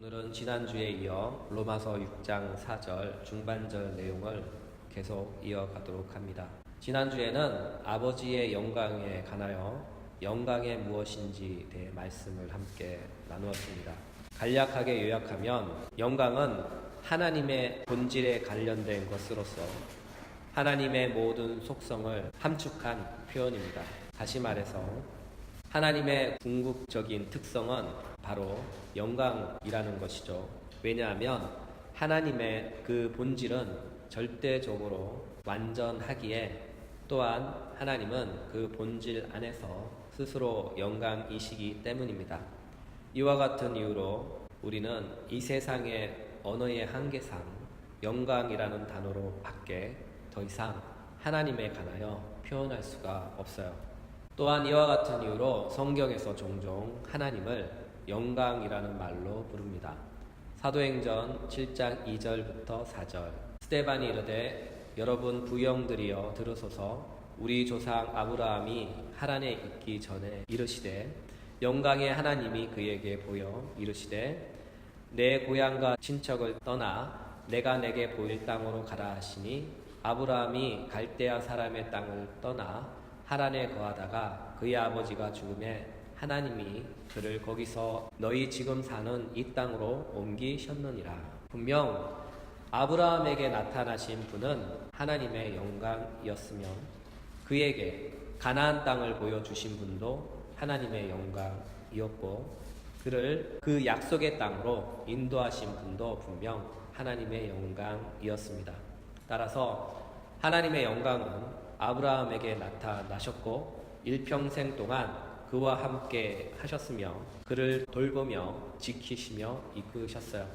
오늘은 지난주에 이어 로마서 6장 4절 중반절 내용을 계속 이어가도록 합니다. 지난주에는 아버지의 영광에 관하여 영광이 무엇인지에 대해 말씀을 함께 나누었습니다. 간략하게 요약하면 영광은 하나님의 본질에 관련된 것으로서 하나님의 모든 속성을 함축한 표현입니다. 다시 말해서 하나님의 궁극적인 특성은 바로 영광이라는 것이죠. 왜냐하면 하나님의 그 본질은 절대적으로 완전하기에 또한 하나님은 그 본질 안에서 스스로 영광이시기 때문입니다. 이와 같은 이유로 우리는 이 세상의 언어의 한계상 영광이라는 단어로 밖에 더 이상 하나님에 관하여 표현할 수가 없어요. 또한 이와 같은 이유로 성경에서 종종 하나님을 영광이라는 말로 부릅니다. 사도행전 7장 2절부터 4절 스데반이 이르되 여러분 부형들이여 들으소서 우리 조상 아브라함이 하란에 있기 전에 이르시되 영광의 하나님이 그에게 보여 이르시되 내 고향과 친척을 떠나 내가 내게 보일 땅으로 가라 하시니 아브라함이 갈대아 사람의 땅을 떠나 하란에 거하다가 그의 아버지가 죽음에 하나님이 그를 거기서 너희 지금 사는 이 땅으로 옮기셨느니라. 분명 아브라함에게 나타나신 분은 하나님의 영광이었으며 그에게 가나안 땅을 보여주신 분도 하나님의 영광이었고 그를 그 약속의 땅으로 인도하신 분도 분명 하나님의 영광이었습니다. 따라서 하나님의 영광은 아브라함에게 나타나셨고 일평생 동안 그와 함께 하셨으며 그를 돌보며 지키시며 이끄셨어요.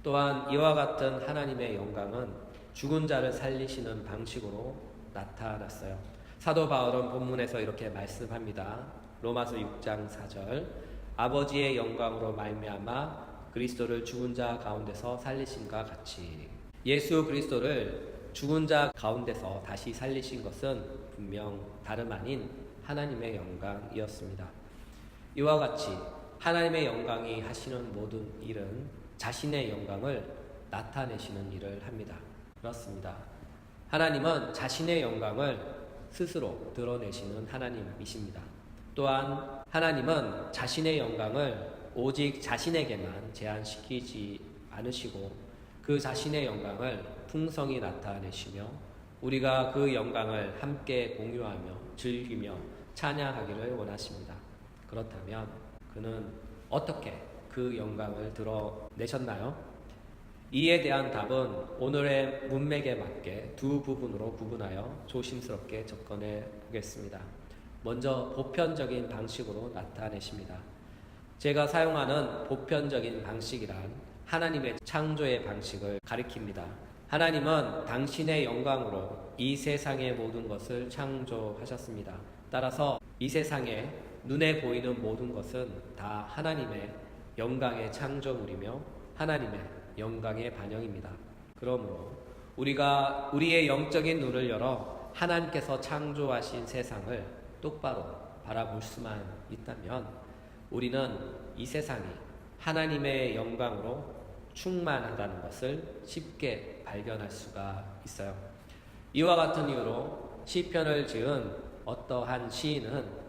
또한 이와 같은 하나님의 영광은 죽은 자를 살리시는 방식으로 나타났어요. 사도 바울은 본문에서 이렇게 말씀합니다. 로마서 6장 4절 아버지의 영광으로 말미암아 그리스도를 죽은 자 가운데서 살리심과 같이 예수 그리스도를 죽은 자 가운데서 다시 살리신 것은 분명 다름 아닌 하나님의 영광이었습니다. 이와 같이 하나님의 영광이 하시는 모든 일은 자신의 영광을 나타내시는 일을 합니다. 그렇습니다. 하나님은 자신의 영광을 스스로 드러내시는 하나님이십니다. 또한 하나님은 자신의 영광을 오직 자신에게만 제한시키지 않으시고 그 자신의 영광을 풍성히 나타내시며 우리가 그 영광을 함께 공유하며 즐기며 찬양하기를 원하십니다. 그렇다면 그는 어떻게 그 영광을 드러내셨나요? 이에 대한 답은 오늘의 문맥에 맞게 두 부분으로 구분하여 조심스럽게 접근해 보겠습니다. 먼저 보편적인 방식으로 나타내십니다. 제가 사용하는 보편적인 방식이란 하나님의 창조의 방식을 가리킵니다. 하나님은 당신의 영광으로 이 세상의 모든 것을 창조하셨습니다. 따라서 이 세상에 눈에 보이는 모든 것은 다 하나님의 영광의 창조물이며 하나님의 영광의 반영입니다. 그러므로 우리가 우리의 영적인 눈을 열어 하나님께서 창조하신 세상을 똑바로 바라볼 수만 있다면 우리는 이 세상이 하나님의 영광으로 충만하다는 것을 쉽게 발견할 수가 있어요. 이와 같은 이유로 시편을 지은 어떠한 시인은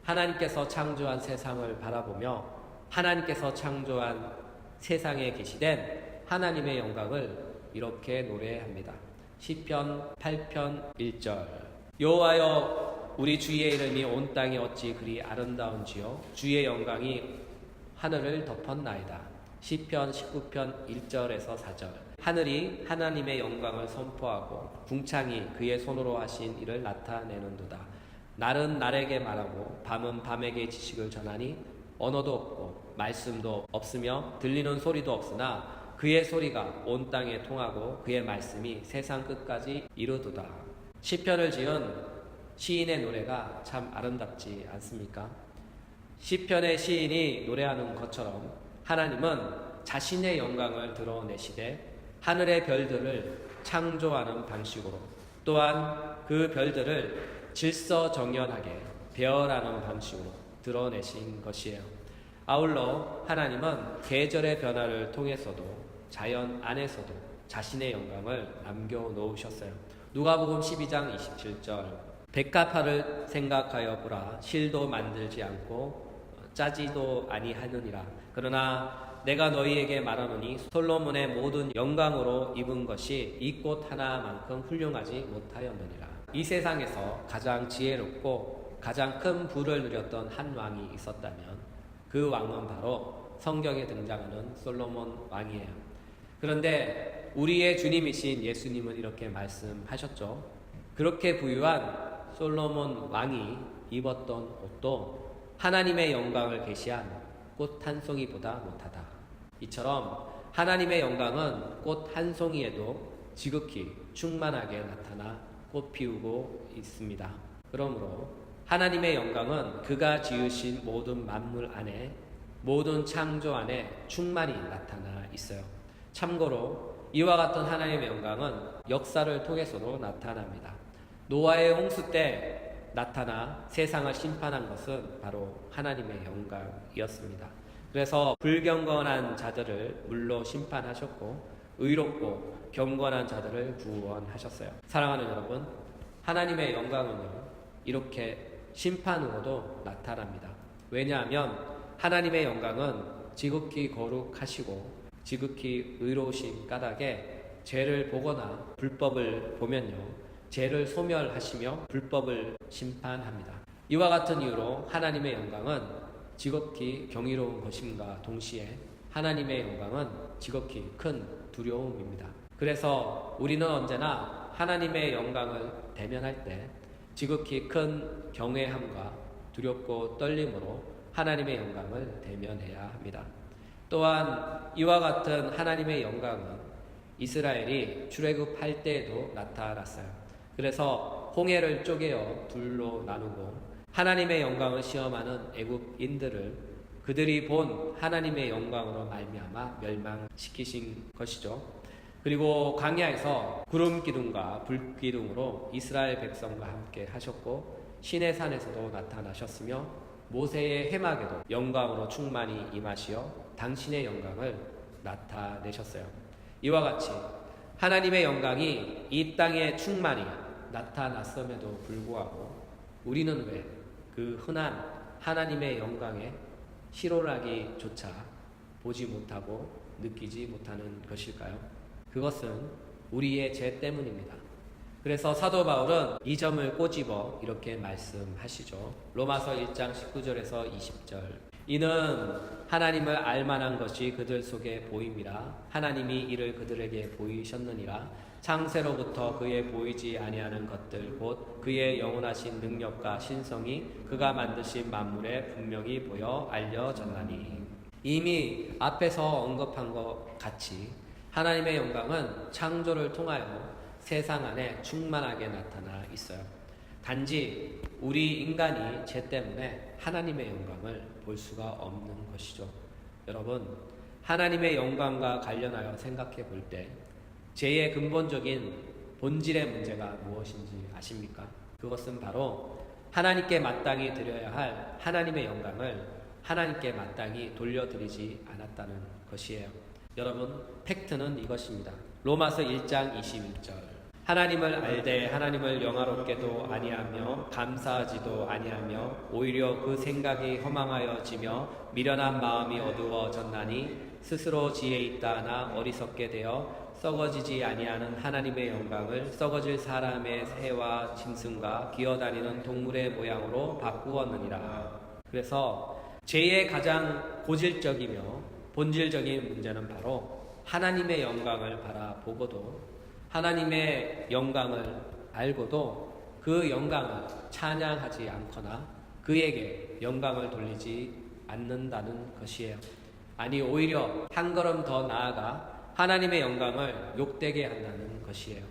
하나님께서 창조한 세상을 바라보며 하나님께서 창조한 세상에 계시된 하나님의 영광을 이렇게 노래합니다. 시편 8편 1절 여호와여 우리 주의 이름이 온 땅에 어찌 그리 아름다운지요 주의 영광이 하늘을 덮었나이다. 시편 19편 1절에서 4절 하늘이 하나님의 영광을 선포하고 궁창이 그의 손으로 하신 일을 나타내는도다. 날은 날에게 말하고 밤은 밤에게 지식을 전하니 언어도 없고 말씀도 없으며 들리는 소리도 없으나 그의 소리가 온 땅에 통하고 그의 말씀이 세상 끝까지 이르도다. 시편을 지은 시인의 노래가 참 아름답지 않습니까? 시편의 시인이 노래하는 것처럼 하나님은 자신의 영광을 드러내시되 하늘의 별들을 창조하는 방식으로 또한 그 별들을 질서정연하게 배열하는 방식으로 드러내신 것이에요. 아울러 하나님은 계절의 변화를 통해서도 자연 안에서도 자신의 영광을 남겨놓으셨어요. 누가복음 12장 27절 백합화를 생각하여 보라. 실도 만들지 않고 짜지도 아니하느니라. 그러나 내가 너희에게 말하노니 솔로몬의 모든 영광으로 입은 것이 이 꽃 하나만큼 훌륭하지 못하였느니라. 이 세상에서 가장 지혜롭고 가장 큰 부를 누렸던 한 왕이 있었다면 그 왕은 바로 성경에 등장하는 솔로몬 왕이에요. 그런데 우리의 주님이신 예수님은 이렇게 말씀하셨죠. 그렇게 부유한 솔로몬 왕이 입었던 옷도 하나님의 영광을 계시한 꽃 한 송이보다 못하다. 이처럼 하나님의 영광은 꽃 한 송이에도 지극히 충만하게 나타나 꽃 피우고 있습니다. 그러므로 하나님의 영광은 그가 지으신 모든 만물 안에, 모든 창조 안에 충만히 나타나 있어요. 참고로 이와 같은 하나님의 영광은 역사를 통해서도 나타납니다. 노아의 홍수 때 나타나 세상을 심판한 것은 바로 하나님의 영광이었습니다. 그래서 불경건한 자들을 물로 심판하셨고 의롭고 경건한 자들을 구원하셨어요. 사랑하는 여러분, 하나님의 영광은요 이렇게 심판으로도 나타납니다. 왜냐하면 하나님의 영광은 지극히 거룩하시고 지극히 의로우신 까닭에 죄를 보거나 불법을 보면요 죄를 소멸하시며 불법을 심판합니다. 이와 같은 이유로 하나님의 영광은 지극히 경이로운 것임과 동시에 하나님의 영광은 지극히 큰 두려움입니다. 그래서 우리는 언제나 하나님의 영광을 대면할 때 지극히 큰 경외함과 두렵고 떨림으로 하나님의 영광을 대면해야 합니다. 또한 이와 같은 하나님의 영광은 이스라엘이 출애굽할 때에도 나타났어요. 그래서 홍해를 쪼개어 둘로 나누고 하나님의 영광을 시험하는 애굽인들을 그들이 본 하나님의 영광으로 말미암아 멸망시키신 것이죠. 그리고 광야에서 구름 기둥과 불 기둥으로 이스라엘 백성과 함께 하셨고 시내산에서도 나타나셨으며 모세의 회막에도 영광으로 충만히 임하시어 당신의 영광을 나타내셨어요. 이와 같이 하나님의 영광이 이 땅에 충만히 나타났음에도 불구하고 우리는 왜 그 흔한 하나님의 영광에 실오라기조차 보지 못하고 느끼지 못하는 것일까요? 그것은 우리의 죄 때문입니다. 그래서 사도 바울은 이 점을 꼬집어 이렇게 말씀하시죠. 로마서 1장 19절에서 20절 이는 하나님을 알만한 것이 그들 속에 보임이라 하나님이 이를 그들에게 보이셨느니라 창세로부터 그의 보이지 아니하는 것들 곧 그의 영원하신 능력과 신성이 그가 만드신 만물에 분명히 보여 알려졌나니 이미 앞에서 언급한 것 같이 하나님의 영광은 창조를 통하여 세상 안에 충만하게 나타나 있어요. 단지 우리 인간이 죄 때문에 하나님의 영광을 볼 수가 없는 것이죠. 여러분, 하나님의 영광과 관련하여 생각해 볼 때 죄의 근본적인 본질의 문제가 무엇인지 아십니까? 그것은 바로 하나님께 마땅히 드려야 할 하나님의 영광을 하나님께 마땅히 돌려드리지 않았다는 것이에요. 여러분, 팩트는 이것입니다. 로마서 1장 21절 하나님을 알되 하나님을 영화롭게도 아니하며 감사하지도 아니하며 오히려 그 생각이 허망하여지며 미련한 마음이 어두워졌나니 스스로 지혜 있다 하나 어리석게 되어 썩어지지 아니하는 하나님의 영광을 썩어질 사람의 새와 짐승과 기어다니는 동물의 모양으로 바꾸었느니라. 그래서 죄의 가장 고질적이며 본질적인 문제는 바로 하나님의 영광을 바라보고도 하나님의 영광을 알고도 그 영광을 찬양하지 않거나 그에게 영광을 돌리지 않는다는 것이에요. 아니 오히려 한 걸음 더 나아가 하나님의 영광을 욕되게 한다는 것이에요.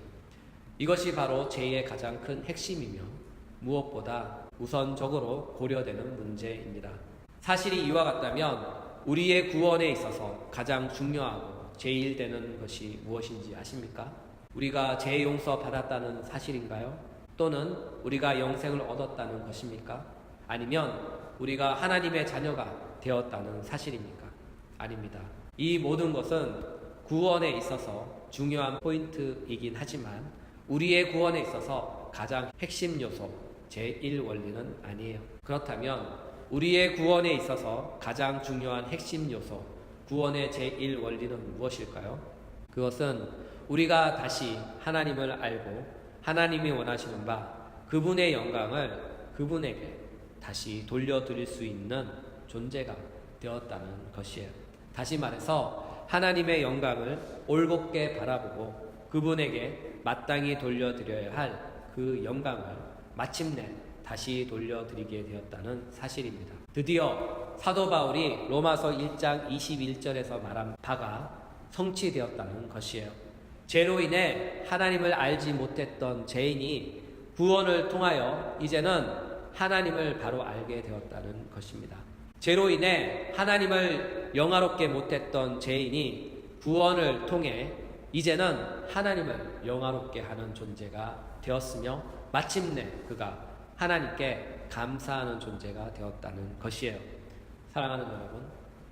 이것이 바로 죄의 가장 큰 핵심이며 무엇보다 우선적으로 고려되는 문제입니다. 사실이 이와 같다면 우리의 구원에 있어서 가장 중요하고 제일 되는 것이 무엇인지 아십니까? 우리가 죄 용서 받았다는 사실인가요? 또는 우리가 영생을 얻었다는 것입니까? 아니면 우리가 하나님의 자녀가 되었다는 사실입니까? 아닙니다. 이 모든 것은 구원에 있어서 중요한 포인트이긴 하지만 우리의 구원에 있어서 가장 핵심 요소 제1원리는 아니에요. 그렇다면 우리의 구원에 있어서 가장 중요한 핵심 요소 구원의 제1원리는 무엇일까요? 그것은 우리가 다시 하나님을 알고 하나님이 원하시는 바 그분의 영광을 그분에게 다시 돌려드릴 수 있는 존재가 되었다는 것이에요. 다시 말해서 하나님의 영광을 올곧게 바라보고 그분에게 마땅히 돌려드려야 할 그 영광을 마침내 다시 돌려드리게 되었다는 사실입니다. 드디어 사도 바울이 로마서 1장 21절에서 말한 바가 성취되었다는 것이에요. 죄로 인해 하나님을 알지 못했던 죄인이 구원을 통하여 이제는 하나님을 바로 알게 되었다는 것입니다. 죄로 인해 하나님을 영화롭게 못했던 죄인이 구원을 통해 이제는 하나님을 영화롭게 하는 존재가 되었으며 마침내 그가 하나님께 감사하는 존재가 되었다는 것이에요. 사랑하는 여러분,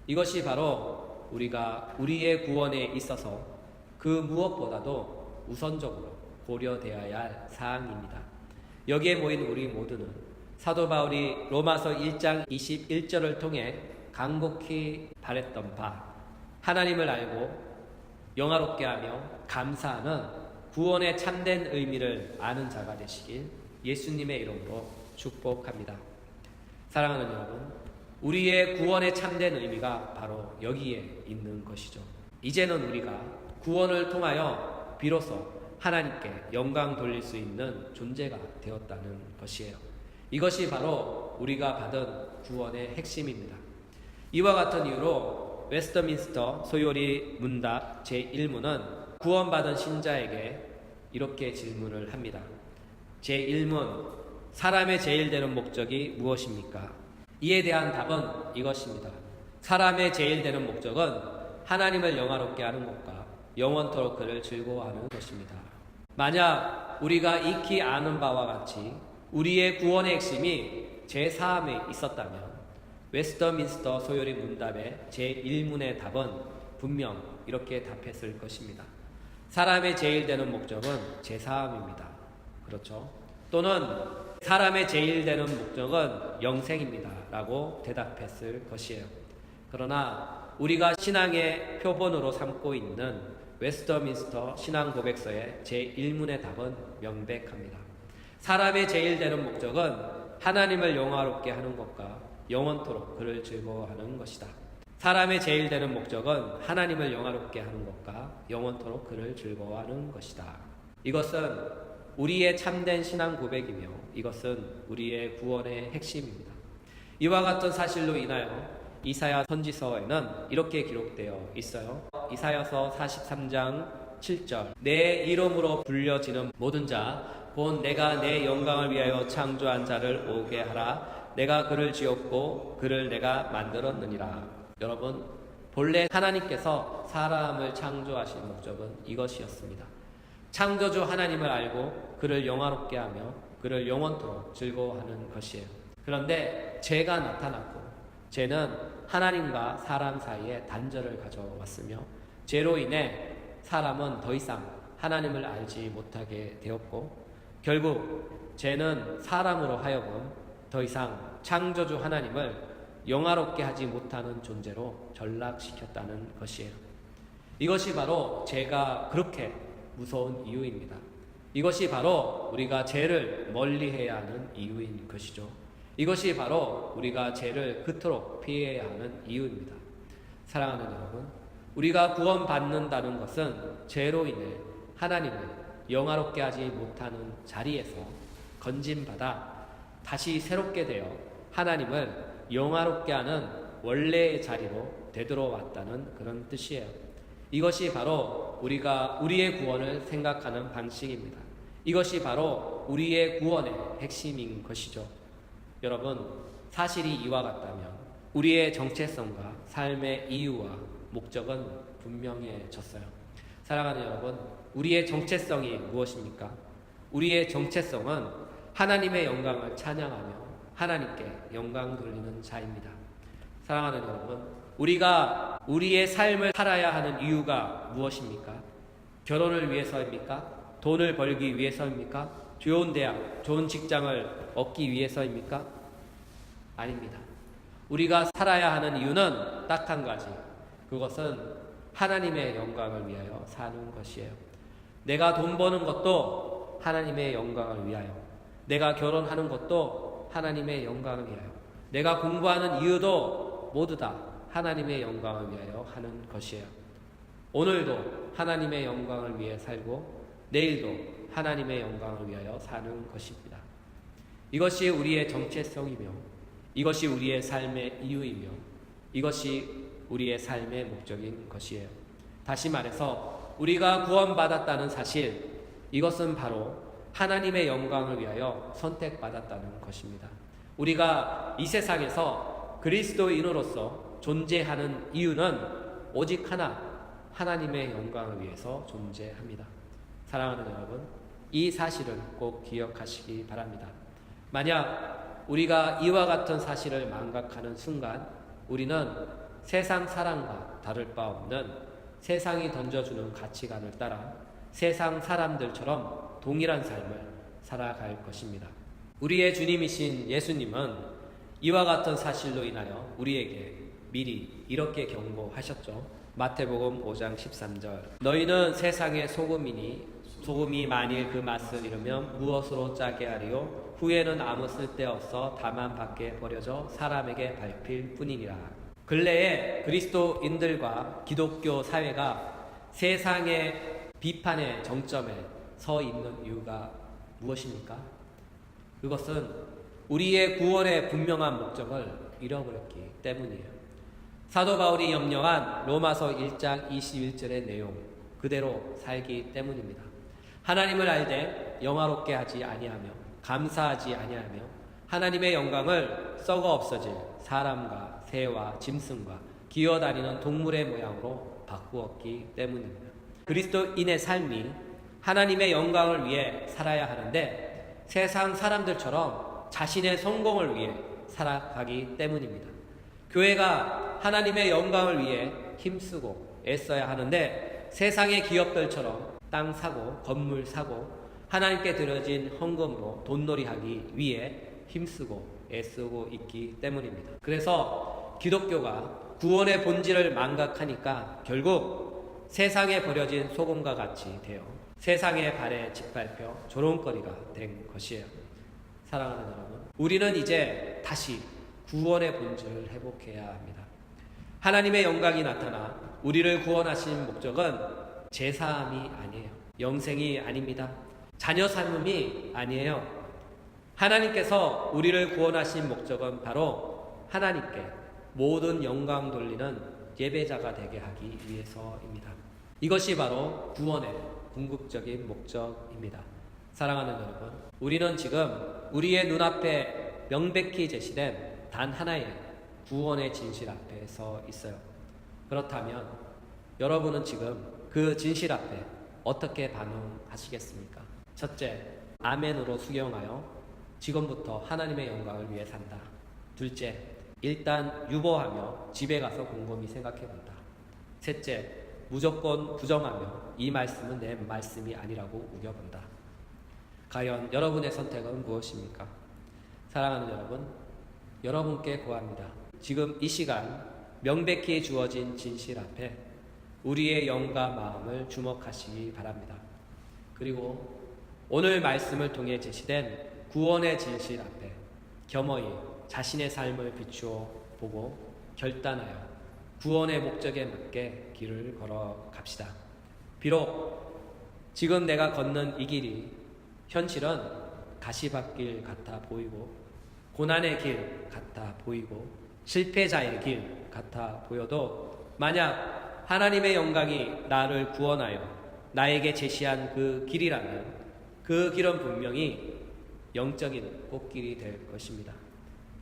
이것이 바로 우리가 우리의 구원에 있어서 그 무엇보다도 우선적으로 고려되어야 할 사항입니다. 여기에 모인 우리 모두는 사도 바울이 로마서 1장 21절을 통해 간곡히 바랬던 바 하나님을 알고 영화롭게 하며 감사하는 구원의 참된 의미를 아는 자가 되시길 예수님의 이름으로 축복합니다. 사랑하는 여러분, 우리의 구원의 참된 의미가 바로 여기에 있는 것이죠. 이제는 우리가 구원을 통하여 비로소 하나님께 영광 돌릴 수 있는 존재가 되었다는 것이에요. 이것이 바로 우리가 받은 구원의 핵심입니다. 이와 같은 이유로 웨스터민스터 소요리 문답 제1문은 구원받은 신자에게 이렇게 질문을 합니다. 제1문, 사람의 제일 되는 목적이 무엇입니까? 이에 대한 답은 이것입니다. 사람의 제일 되는 목적은 하나님을 영화롭게 하는 것과 영원토록 그를 즐거워하는 것입니다. 만약 우리가 익히 아는 바와 같이 우리의 구원의 핵심이 제4함에 있었다면 웨스터민스터 소요리 문답의 제1문의 답은 분명 이렇게 답했을 것입니다. 사람의 제일 되는 목적은 제4함입니다. 그렇죠? 또는 사람의 제일 되는 목적은 영생입니다. 라고 대답했을 것이에요. 그러나 우리가 신앙의 표본으로 삼고 있는 웨스터민스터 신앙고백서의 제1문의 답은 명백합니다. 사람의 제일 되는 목적은 하나님을 영화롭게 하는 것과 영원토록 그를 즐거워하는 것이다. 사람의 제일 되는 목적은 하나님을 영화롭게 하는 것과 영원토록 그를 즐거워하는 것이다. 이것은 우리의 참된 신앙 고백이며 이것은 우리의 구원의 핵심입니다. 이와 같은 사실로 인하여 이사야 선지서에는 이렇게 기록되어 있어요. 이사야서 43장 7절, 내 이름으로 불려지는 모든 자 곧 내가 내 영광을 위하여 창조한 자를 오게 하라. 내가 그를 지었고 그를 내가 만들었느니라. 여러분, 본래 하나님께서 사람을 창조하신 목적은 이것이었습니다. 창조주 하나님을 알고 그를 영화롭게 하며 그를 영원토록 즐거워하는 것이에요. 그런데 죄가 나타났고 죄는 하나님과 사람 사이에 단절을 가져왔으며 죄로 인해 사람은 더 이상 하나님을 알지 못하게 되었고 결국 죄는 사람으로 하여금 더 이상 창조주 하나님을 영화롭게 하지 못하는 존재로 전락시켰다는 것이에요. 이것이 바로 죄가 그렇게 무서운 이유입니다. 이것이 바로 우리가 죄를 멀리해야 하는 이유인 것이죠. 이것이 바로 우리가 죄를 그토록 피해야 하는 이유입니다. 사랑하는 여러분, 우리가 구원받는다는 것은 죄로 인해 하나님을 영화롭게 하지 못하는 자리에서 건진받아 다시 새롭게 되어 하나님을 영화롭게 하는 원래의 자리로 되돌아왔다는 그런 뜻이에요. 이것이 바로 우리가 우리의 구원을 생각하는 방식입니다. 이것이 바로 우리의 구원의 핵심인 것이죠. 여러분, 사실이 이와 같다면 우리의 정체성과 삶의 이유와 목적은 분명해졌어요. 사랑하는 여러분, 우리의 정체성이 무엇입니까? 우리의 정체성은 하나님의 영광을 찬양하며 하나님께 영광 돌리는 자입니다. 사랑하는 여러분, 우리가 우리의 삶을 살아야 하는 이유가 무엇입니까? 결혼을 위해서입니까? 돈을 벌기 위해서입니까? 좋은 대학, 좋은 직장을 얻기 위해서입니까? 아닙니다. 우리가 살아야 하는 이유는 딱 한 가지. 그것은 하나님의 영광을 위하여 사는 것이에요. 내가 돈 버는 것도 하나님의 영광을 위하여, 내가 결혼하는 것도 하나님의 영광을 위하여, 내가 공부하는 이유도 모두 다 하나님의 영광을 위하여 하는 것이에요. 오늘도 하나님의 영광을 위해 살고 내일도 하나님의 영광을 위하여 사는 것입니다. 이것이 우리의 정체성이며, 이것이 우리의 삶의 이유이며, 이것이 우리의 삶의 목적인 것이에요. 다시 말해서 우리가 구원받았다는 사실, 이것은 바로 하나님의 영광을 위하여 선택받았다는 것입니다. 우리가 이 세상에서 그리스도인으로서 존재하는 이유는 오직 하나, 하나님의 영광을 위해서 존재합니다. 사랑하는 여러분, 이 사실을 꼭 기억하시기 바랍니다. 만약 우리가 이와 같은 사실을 망각하는 순간 우리는 세상 사람과 다를 바 없는 세상이 던져주는 가치관을 따라 세상 사람들처럼 동일한 삶을 살아갈 것입니다. 우리의 주님이신 예수님은 이와 같은 사실로 인하여 우리에게 미리 이렇게 경고하셨죠. 마태복음 5장 13절, 너희는 세상의 소금이니 소금이 만일 그 맛을 잃으면 무엇으로 짜게 하리요? 후에는 아무 쓸데없어 다만 밖에 버려져 사람에게 밟힐 뿐이니라. 근래에 그리스도인들과 기독교 사회가 세상의 비판의 정점에 서 있는 이유가 무엇입니까? 그것은 우리의 구원의 분명한 목적을 잃어버렸기 때문이에요. 사도 바울이 염려한 로마서 1장 21절의 내용 그대로 살기 때문입니다. 하나님을 알되 영화롭게 하지 아니하며 감사하지 아니하며 하나님의 영광을 썩어 없어질 사람과 새와 짐승과 기어다니는 동물의 모양으로 바꾸었기 때문입니다. 그리스도인의 삶이 하나님의 영광을 위해 살아야 하는데 세상 사람들처럼 자신의 성공을 위해 살아가기 때문입니다. 교회가 하나님의 영광을 위해 힘쓰고 애써야 하는데 세상의 기업들처럼 땅 사고 건물 사고 하나님께 드려진 헌금으로 돈놀이하기 위해 힘쓰고 애쓰고 있기 때문입니다. 그래서 기독교가 구원의 본질을 망각하니까 결국 세상에 버려진 소금과 같이 되어 세상의 발에 짓밟혀 조롱거리가 된 것이에요. 사랑하는 여러분, 우리는 이제 다시 구원의 본질을 회복해야 합니다. 하나님의 영광이 나타나 우리를 구원하신 목적은 제사함이 아니에요. 영생이 아닙니다. 자녀 삼음이 아니에요. 하나님께서 우리를 구원하신 목적은 바로 하나님께 모든 영광 돌리는 예배자가 되게 하기 위해서입니다. 이것이 바로 구원의 궁극적인 목적입니다. 사랑하는 여러분, 우리는 지금 우리의 눈앞에 명백히 제시된 단 하나의 구원의 진실 앞에 서 있어요. 그렇다면 여러분은 지금 그 진실 앞에 어떻게 반응하시겠습니까? 첫째, 아멘으로 수경하여 지금부터 하나님의 영광을 위해 산다. 둘째, 일단 유보하며 집에 가서 곰곰이 생각해본다. 셋째, 무조건 부정하며 이 말씀은 내 말씀이 아니라고 우겨본다. 과연 여러분의 선택은 무엇입니까? 사랑하는 여러분, 여러분께 구합니다. 지금 이 시간 명백히 주어진 진실 앞에 우리의 영과 마음을 주목하시기 바랍니다. 그리고 오늘 말씀을 통해 제시된 구원의 진실 앞에 겸허히 자신의 삶을 비추어 보고 결단하여 구원의 목적에 맞게 길을 걸어 갑시다. 비록 지금 내가 걷는 이 길이 현실은 가시밭길 같아 보이고 고난의 길 같아 보이고 실패자의 길 같아 보여도 만약 하나님의 영광이 나를 구원하여 나에게 제시한 그 길이라면 그 길은 분명히 영적인 꽃길이 될 것입니다.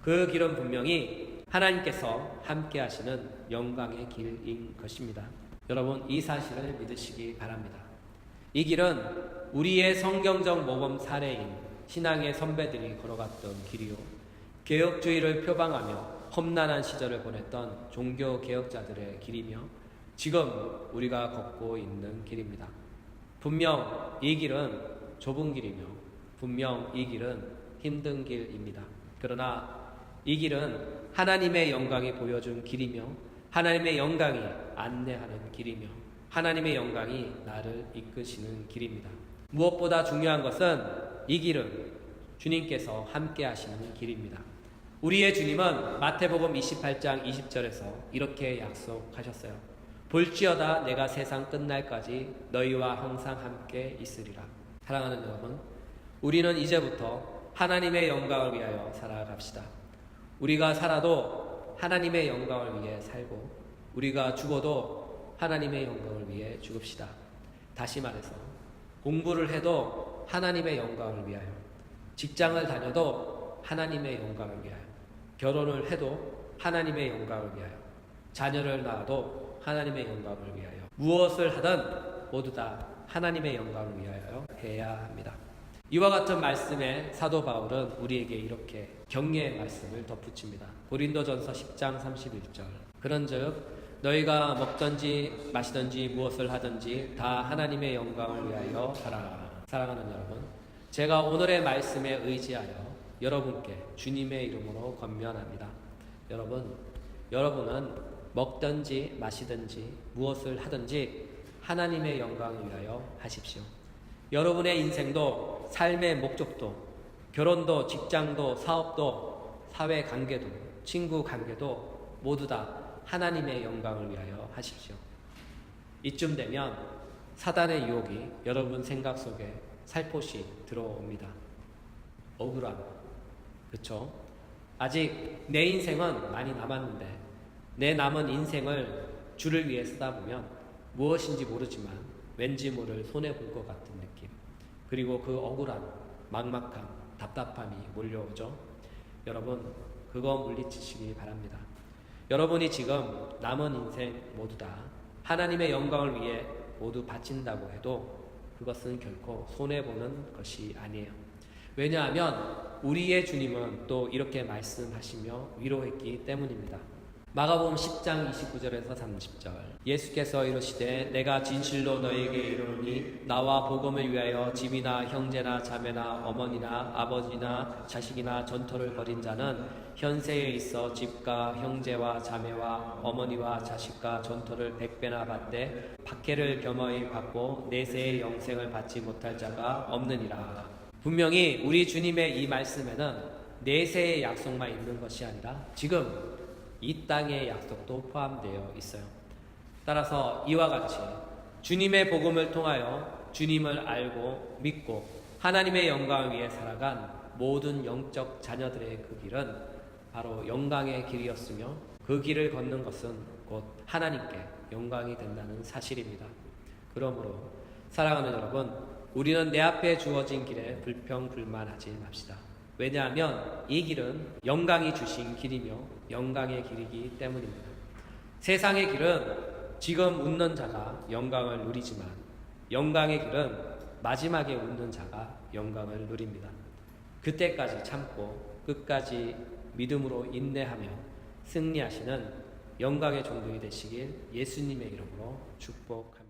그 길은 분명히 하나님께서 함께 하시는 영광의 길인 것입니다. 여러분, 이 사실을 믿으시기 바랍니다. 이 길은 우리의 성경적 모범 사례인 신앙의 선배들이 걸어갔던 길이요, 개혁주의를 표방하며 험난한 시절을 보냈던 종교 개혁자들의 길이며 지금 우리가 걷고 있는 길입니다. 분명 이 길은 좁은 길이며 분명 이 길은 힘든 길입니다. 그러나 이 길은 하나님의 영광이 보여준 길이며 하나님의 영광이 안내하는 길이며 하나님의 영광이 나를 이끄시는 길입니다. 무엇보다 중요한 것은 이 길은 주님께서 함께 하시는 길입니다. 우리의 주님은 마태복음 28장 20절에서 이렇게 약속하셨어요. 볼지어다 내가 세상 끝날까지 너희와 항상 함께 있으리라. 사랑하는 여러분, 우리는 이제부터 하나님의 영광을 위하여 살아갑시다. 우리가 살아도 하나님의 영광을 위해 살고 우리가 죽어도 하나님의 영광을 위해 죽읍시다. 다시 말해서 공부를 해도 하나님의 영광을 위하여, 직장을 다녀도 하나님의 영광을 위하여, 결혼을 해도 하나님의 영광을 위하여, 자녀를 낳아도 하나님의 영광을 위하여, 무엇을 하든 모두 다 하나님의 영광을 위하여 해야 합니다. 이와 같은 말씀에 사도 바울은 우리에게 이렇게 격려의 말씀을 덧붙입니다. 고린도전서 10장 31절. 그런즉 너희가 먹든지 마시든지 무엇을 하든지 다 하나님의 영광을 위하여 하라. 사랑하는 여러분, 제가 오늘의 말씀에 의지하여 여러분께 주님의 이름으로 권면합니다. 여러분은 먹든지 마시든지 무엇을 하든지 하나님의 영광을 위하여 하십시오. 여러분의 인생도 삶의 목적도 결혼도 직장도 사업도 사회관계도 친구 관계도 모두 다 하나님의 영광을 위하여 하십시오. 이쯤 되면 사단의 유혹이 여러분 생각 속에 살포시 들어옵니다. 억울함, 그렇죠? 아직 내 인생은 많이 남았는데 내 남은 인생을 주를 위해 쓰다 보면 무엇인지 모르지만 왠지 모를 손해볼 것 같은 느낌, 그리고 그 억울함, 막막함, 답답함이 몰려오죠. 여러분, 그거 물리치시기 바랍니다. 여러분이 지금 남은 인생 모두 다 하나님의 영광을 위해 모두 바친다고 해도 그것은 결코 손해보는 것이 아니에요. 왜냐하면 우리의 주님은 또 이렇게 말씀하시며 위로했기 때문입니다. 마가복음 10장 29절에서 30절. 예수께서 이르시되 내가 진실로 너희에게 이르노니 나와 복음을 위하여 집이나 형제나 자매나 어머니나 아버지나 자식이나 전토를 벌인 자는 현세에 있어 집과 형제와 자매와 어머니와 자식과 전토를 100배나 받되 박해를 겸허히 받고 내세의 영생을 받지 못할 자가 없느니라. 분명히 우리 주님의 이 말씀에는 내세의 약속만 있는 것이 아니라 지금 이 땅의 약속도 포함되어 있어요. 따라서 이와 같이 주님의 복음을 통하여 주님을 알고 믿고 하나님의 영광을 위해 살아간 모든 영적 자녀들의 그 길은 바로 영광의 길이었으며 그 길을 걷는 것은 곧 하나님께 영광이 된다는 사실입니다. 그러므로 사랑하는 여러분, 우리는 내 앞에 주어진 길에 불평불만하지 맙시다. 왜냐하면 이 길은 영광이 주신 길이며 영광의 길이기 때문입니다. 세상의 길은 지금 웃는 자가 영광을 누리지만 영광의 길은 마지막에 웃는 자가 영광을 누립니다. 그때까지 참고 끝까지 믿음으로 인내하며 승리하시는 영광의 종들이 되시길 예수님의 이름으로 축복합니다.